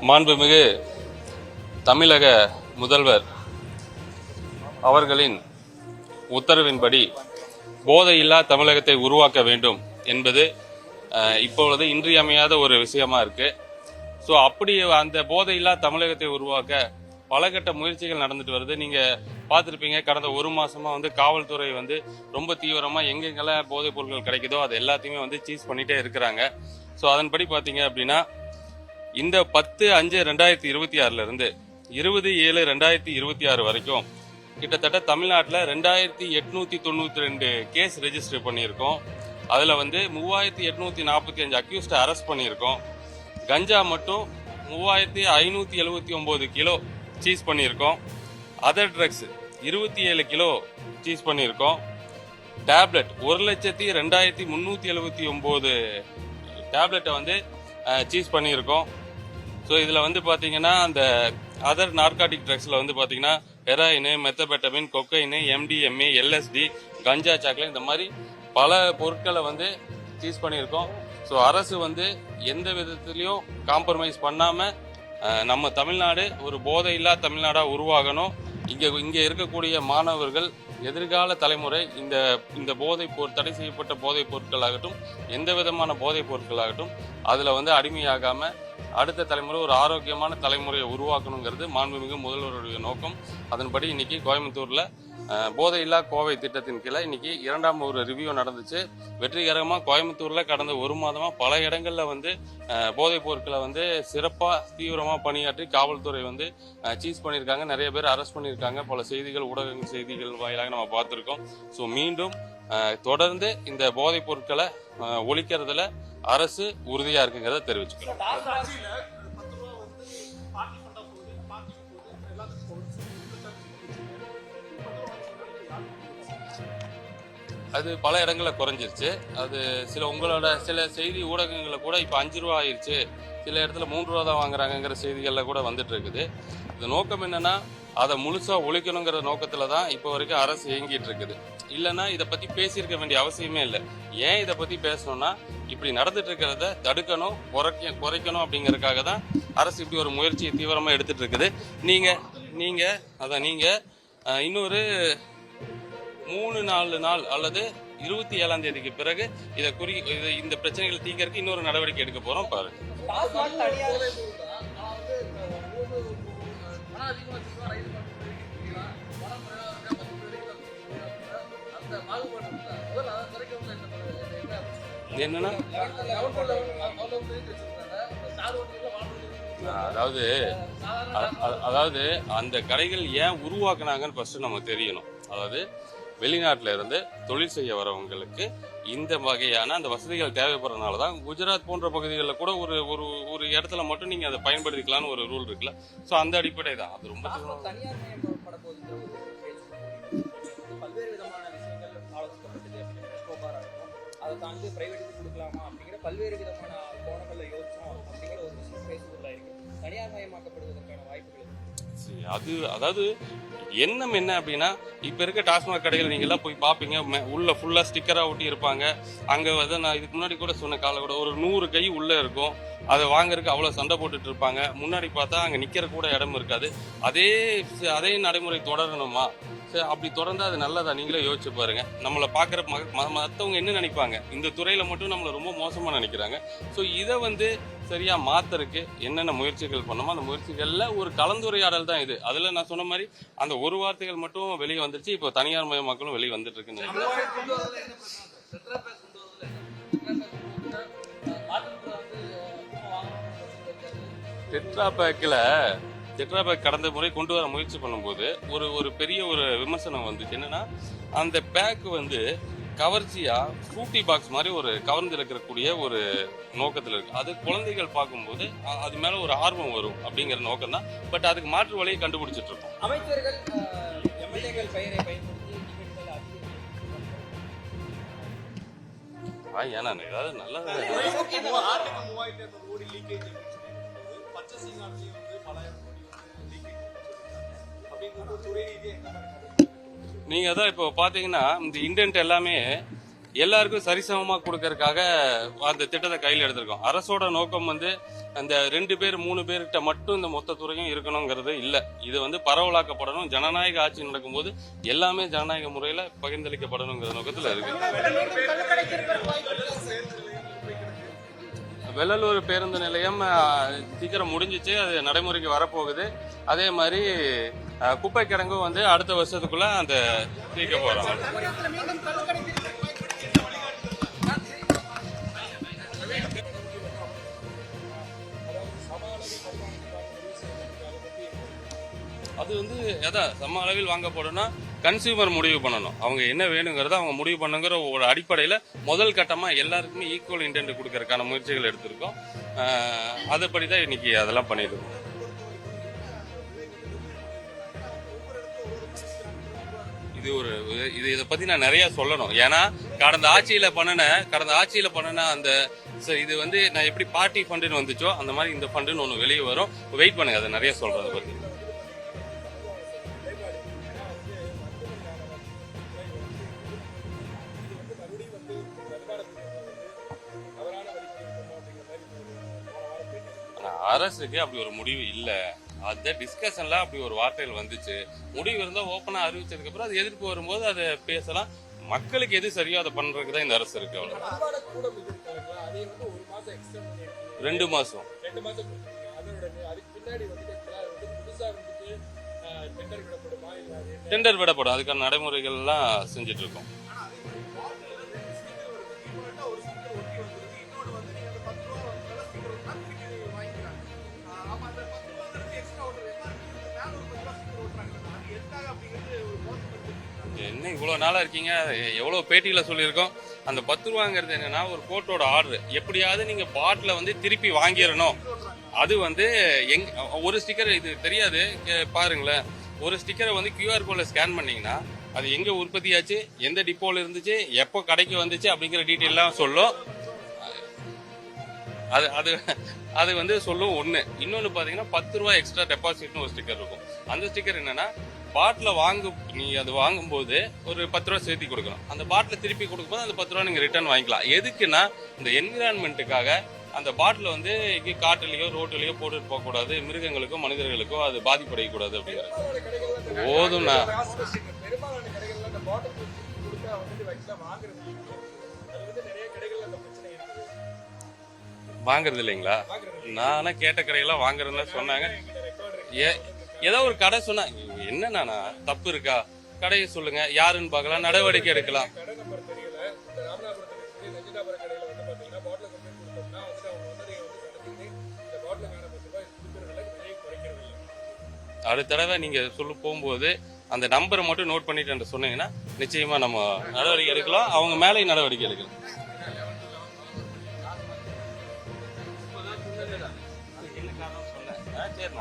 மாண்புமிகு தமிழக முதல்வர் அவர்களின் உத்தரவின்படி போதையில்லா தமிழகத்தை உருவாக்க வேண்டும் என்பது இப்பொழுது இன்றியமையாத ஒரு விஷயமா இருக்கு. ஸோ அப்படி அந்த போதையில்லா தமிழகத்தை உருவாக்க பல கட்ட முயற்சிகள் நடந்துட்டு வருது. நீங்க பார்த்துருப்பீங்க, கடந்த ஒரு மாசமா காவல்துறை ரொம்ப தீவிரமா எங்கெங்கெல்லாம் போதைப் பொருட்கள் கிடைக்குதோ அது எல்லாத்தையுமே சீஸ் பண்ணிட்டே இருக்கிறாங்க. ஸோ அதன்படி பார்த்தீங்க அப்படின்னா இந்த 10/5/2026 இருந்து 20/7/2026 வரைக்கும் கிட்டத்தட்ட தமிழ்நாட்டில் 2892 கேஸ் ரெஜிஸ்டர் பண்ணியிருக்கோம். அதில் 3845 அக்யூஸ்டை அரெஸ்ட் பண்ணியிருக்கோம். கஞ்சா மட்டும் 3579 கிலோ சீஸ் பண்ணியிருக்கோம். அதர் ட்ரக்ஸ் 27 கிலோ சீஸ் பண்ணியிருக்கோம். டேப்லெட் 1,02,379 டேப்லெட்டை சீஸ் பண்ணியிருக்கோம். ஸோ இதில் பார்த்தீங்கன்னா அந்த அதர் நார்காட்டிக் ட்ரக்ஸில் பார்த்தீங்கன்னா ஹெராயின், மெத்தபெட்டமின், கொக்கைனு, MDMA, LSD, கஞ்சா சாக்லேட், இந்த மாதிரி பல பொருட்களை சீஸ் பண்ணியிருக்கோம். ஸோ அரசு எந்த விதத்துலையும் காம்ப்ரமைஸ் பண்ணாமல் நம்ம தமிழ்நாடு ஒரு போதையில்லா தமிழ்நாடாக உருவாகணும். இங்கே இருக்கக்கூடிய மாணவர்கள், எதிர்கால தலைமுறை இந்த தடை செய்யப்பட்ட போதைப் பொருட்களாகட்டும், எந்த விதமான போதைப் பொருட்களாகட்டும் அதில் அடிமையாகாமல் அடுத்த தலைமுறை ஒரு ஆரோக்கியமான தலைமுறையை உருவாக்கணுங்கிறது மாண்புமிகு முதல்வருடைய நோக்கம். அதன்படி இன்னைக்கு கோயம்புத்தூர்ல போதையில்லா கோவை திட்டத்தின் கீழே இன்னைக்கு 2ஆம் ஒரு ரிவ்யூ நடந்துச்சு. வெற்றிகரமாக கோயம்புத்தூர்ல கடந்த ஒரு மாதமா பல இடங்கள்ல போதைப் பொருட்களை சிறப்பா தீவிரமா பணியாற்றி காவல்துறை சீஸ் பண்ணியிருக்காங்க. நிறைய பேர் அரெஸ்ட் பண்ணியிருக்காங்க. பல செய்திகள், ஊடகங்கள் செய்திகள் வாயிலாக நம்ம பார்த்துருக்கோம். ஸோ மீண்டும் தொடர்ந்து இந்த போதைப் பொருட்களை ஒழிக்கிறதுல அரசு உறுதியா இருக்குங்கிறத தெரிவிச்சுக்கிறோம். அது பல இடங்கள்ல குறைஞ்சிருச்சு. அது சில செய்தி ஊடகங்களில் கூட இப்போ 5 ரூபா ஆயிடுச்சு, சில இடத்துல 3 ரூபா தான் வாங்குறாங்கிற செய்திகள்ல கூட வந்துட்டு இருக்குது. இது நோக்கம் என்னன்னா அதை முழுசா ஒழிக்கணுங்கிற நோக்கத்துல தான் இப்போ வரைக்கும் அரசு இயங்கிட்டு இருக்குது. இல்லைன்னா இதை பத்தி பேசியிருக்க வேண்டிய அவசியமே இல்லை. ஏன் இதை பத்தி பேசணும்னா இப்படி நடந்துட்டு இருக்கிறத தடுக்கணும், குறைக்கணும் அப்படிங்கறதுக்காக தான் அரசு இப்படி ஒரு முயற்சியை தீவிரமா எடுத்துட்டு இருக்குது. நீங்க இன்னொரு 3-4 நாள் அல்லது 27ஆம் தேதிக்கு பிறகு இந்த பிரச்சனைகளை தீர்க்கறதுக்கு இன்னொரு நடவடிக்கை எடுக்க போறோம். பாருங்க, என்னன்னா அதாவது அந்த கடைகள் ஏன் உருவாக்குனாங்கன்னு ஃபர்ஸ்ட் நம்ம தெரியணும். அதாவது வெளிநாட்டில இருந்து தொழில் செய்ய வரவங்களுக்கு இந்த வகையான அந்த வசதிகள் தேவைப்படுறதுனால தான் குஜராத் போன்ற பகுதிகளில் கூட ஒரு இடத்துல மட்டும் நீங்க அதை பயன்படுத்திக்கலாம்னு ஒரு ரூல் இருக்குல்ல. ஸோ அந்த அடிப்படை தான் அது. ரொம்ப அதை தாண்டி பிரைவேட்டுக்கு கொடுக்கலாமா அப்படிங்கிற பல்வேறு விதமான கோணங்கள்ல யோசிச்சோம் அப்படிங்கிற ஒரு விஷயம் பேசுபொருளா இருக்கு. தனியார் மயமாக்கப்படுவதற்கான வாய்ப்புகள் அதாவது எண்ணம் என்ன அப்படின்னா, இப்ப இருக்க டாஸ்மாக் கடைகள் நீங்க எல்லாம் போய் பாப்பீங்க, உள்ள ஃபுல்லா ஸ்டிக்கரா ஒட்டி இருப்பாங்க. அங்க நான் இதுக்கு முன்னாடி கூட சொன்ன கால கூட ஒரு 100 கை உள்ள இருக்கும். அதை வாங்குறதுக்கு அவ்வளவு சண்டை போட்டுட்டு இருப்பாங்க. முன்னாடி பார்த்தா அங்க நிக்கிற கூட இடம் இருக்காது. அதே நடைமுறை தொடரணுமா? அப்படி தொடர்ந்தா அது நல்லதா? நீங்களே யோசிச்சு பாருங்க. நம்மளை பாக்குற மற்றவங்க என்ன நினைப்பாங்க? இந்த துறையில மட்டும் நம்மளை ரொம்ப மோசமா நினைக்கிறாங்க. ஸோ இதை சரியா மாத்தறதுக்கு என்னென்ன முயற்சிகள் பண்ணோமோ அந்த முயற்சிகள்ல ஒரு கலந்துரையாடல் தான் இது. அதுல நான் சொன்ன மாதிரி அந்த ஒரு வார்த்தைகள் மட்டும் வெளியே வந்துருச்சு. இப்போ தனியார் மயமாக்களும் வெளியே வந்துட்டு இருக்குன்னு டெட்ரா பேக் கடந்த முறை கொண்டு வர முயற்சி பண்ணும்போது ஒரு பெரிய ஒரு விமர்சனம் வந்துச்சு. என்னன்னா அந்த பேக் கவர்ச்சியா ஃப்ரூட்டி பாக்ஸ் மாதிரி ஒரு கவர்ந்து இருக்கக்கூடிய ஒரு நோக்கத்தில் இருக்கு. அது குழந்தைகள் பார்க்கும்போது அது மேல ஒரு ஆர்வம் வரும் அப்படிங்கிற நோக்கம் தான். பட் அதுக்கு மாற்று வழியை கண்டுபிடிச்சிட்டு இருக்கோம். அமைச்சர்கள் எம்எல்ஏக்கள் பெயரை பயன்படுத்தி ஏன்னா ஏதாவது நல்ல நீங்க அதான் இப்போ பாத்தீங்கன்னா இந்த இன்டென்ட் எல்லாமே எல்லாருக்கும் சரிசமமாக கொடுக்கறதுக்காக அந்த திட்டத்தை கையில் எடுத்திருக்கோம். அரசோட நோக்கம் வந்து அந்த 2 பேர் 3 பேர்கிட்ட மட்டும் இந்த மொத்த துறையும் இருக்கணுங்கிறது இல்லை. இது வந்து பரவலாக்கப்படணும். ஜனநாயக ஆட்சி நடக்கும்போது எல்லாமே ஜனநாயக முறையில் பகிர்ந்தளிக்கப்படணுங்கிற நோக்கத்தில் இருக்கு. வெள்ளலூர் பேருந்து நிலையம் சீக்கிரம் முடிஞ்சிச்சு, அது நடைமுறைக்கு வரப்போகுது. அதே மாதிரி குப்பை கிடங்கும் வந்து அடுத்த வருஷத்துக்குள்ள அந்த தீர்க்க போறோம். அது வந்து அதான் சம அளவில் வாங்கப்படும்னா கன்சியூமர் முடிவு பண்ணணும். அவங்க என்ன வேணுங்கிறத அவங்க முடிவு பண்ணுங்கிற ஒரு அடிப்படையில் முதல் கட்டமாக எல்லாருக்குமே ஈக்குவல் இன்டென்ட் கொடுக்கறதுக்கான முயற்சிகள் எடுத்திருக்கோம். அதுபடி தான் இன்னைக்கு அதெல்லாம் பண்ணியிருக்கோம். இதை பத்தி நான் நிறைய சொல்லணும். ஏன்னா கடந்த ஆட்சியில பண்ணின அந்த இது வந்து நான் எப்படி பார்ட்டி ஃபண்டுன்னு வந்துச்சோ அந்த மாதிரி இந்த ஃபண்டுன்னு ஒன்று வெளியே வரும். வெயிட் பண்ணுங்க, அதை நிறைய சொல்றேன் அதை பத்தி. அரசுக்கு அப்படி ஒரு முடிவு இல்லை. அந்த டிஸ்கஷன்ல அப்படி ஒரு வார்த்தைகள் வந்துச்சு. முடிவு இருந்தா ஓப்பனா அறிவிச்சதுக்கு அப்புறம் அது எதிர்ப்பு வரும்போது அதை பேசலாம். மக்களுக்கு எது சரியோ அதை பண்றதுக்கு தான் இந்த அரசு இருக்கு. அவ்வளவு 2 மாசம் டெண்டர் விடப்படும். அதுக்கான நடைமுறைகள் எல்லாம் செஞ்சுட்டு இருக்கோம். என்ன இவ்வளவு நாளா இருக்கீங்க, எவ்வளவு பேட்டியில சொல்லியிருக்கோம். அந்த 10 ரூபாங்கிறது என்னன்னா ஒரு கோர்ட்டோட ஆர்டர். எப்படியாவது நீங்க பாட்டில வந்து திருப்பி வாங்கிடணும். அது வந்து ஒரு ஸ்டிக்கர் இது தெரியாது பாருங்களேன். ஒரு ஸ்டிக்கரை வந்து QR கோட்ல ஸ்கேன் பண்ணீங்கன்னா அது எங்க உற்பத்தியாச்சு, எந்த டிப்போல இருந்துச்சு, எப்போ கடைக்கு வந்துச்சு அப்படிங்கிற டீட்டெயிலாம் சொல்லும். அது வந்து சொல்லும் ஒண்ணு. இன்னொன்னு பாத்தீங்கன்னா 10 ரூபாய் எக்ஸ்ட்ரா டெபாசிட்னு ஒரு ஸ்டிக்கர் இருக்கும். அந்த ஸ்டிக்கர் என்னன்னா பாட்டில நீ அது வாங்கும்போது ஒரு 10 ரூபா சேர்த்து கொடுக்கணும். அந்த பாட்டில திருப்பி கொடுக்கும்போது அந்த 10 ரூபா நீங்க ரிட்டர்ன் வாங்கிக்கலாம். எதுக்குன்னா இந்த என்விரான்மெண்ட்டுக்காக அந்த பாட்டில வந்து காட்டுலயோ ரோட்டுலயோ போட்டுட்டு போக கூடாது. மிருகங்களுக்கோ மனிதர்களுக்கோ அது பாதிப்படையக்கூடாது அப்படிங்கிறது போதும்னா வாங்குறது இல்லைங்களா? நானா கேட்ட கடையெல்லாம் வாங்குறதுன்னு சொன்னாங்க. ஏதோ ஒரு கடை சொன்னா என்னன்னா தப்பு இருக்கா, கடையை சொல்லுங்க, யாருன்னு பார்க்கலாம், நடவடிக்கை எடுக்கலாம். அடுத்த தடவை நீங்க போகும்போது அந்த நம்பரை மட்டும் நோட் பண்ணிட்டு சொன்னீங்கன்னா நிச்சயமா நம்ம நடவடிக்கை எடுக்கலாம். அவங்க மேலே நடவடிக்கை எடுக்கலாம். என்ன காரணம் சொன்னேன். சரி.